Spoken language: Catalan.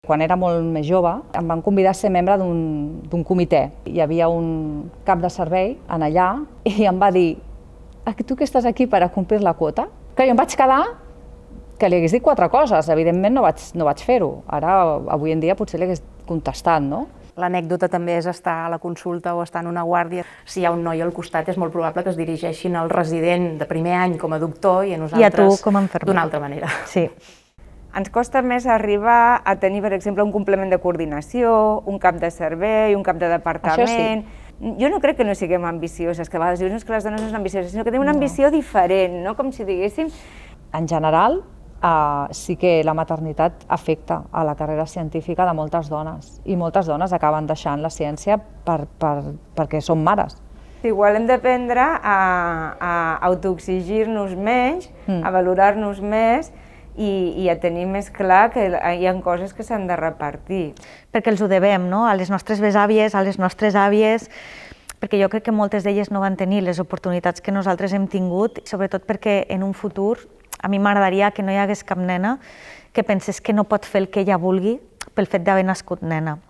Quan era molt més jove, em van convidar a ser membre d'un comitè. Hi havia un cap de servei en allà i em va dir: tu que estàs aquí per a complir la quota? Que jo em vaig quedar que li hagués dit 4 coses. Evidentment no vaig fer-ho. Ara, avui en dia, potser li hagués contestat, no? L'anècdota també és estar a la consulta o estar en una guàrdia. Si hi ha un noi al costat, és molt probable que es dirigeixin al resident de primer any com a doctor i a nosaltres d'una altra manera. Sí. Ens costa més arribar a tenir, per exemple, un complement de coordinació, un cap de servei, un cap de departament. Això Jo no crec que no siguem ambicioses, que a vegades dius que les dones no són ambicioses, sinó que tenim una ambició diferent, no? Com si diguéssim... En general, sí que la maternitat afecta a la carrera científica de moltes dones i moltes dones acaben deixant la ciència perquè són mares. Igual hem d'aprendre a autoexigir-nos menys, a valorar-nos més i a tenir més clar que hi ha coses que s'han de repartir. Perquè els ho devem, no? A les nostres besàvies, a les nostres àvies, perquè jo crec que moltes d'elles no van tenir les oportunitats que nosaltres hem tingut, sobretot perquè en un futur a mi m'agradaria que no hi hagués cap nena que pensés que no pot fer el que ella vulgui pel fet d'haver nascut nena.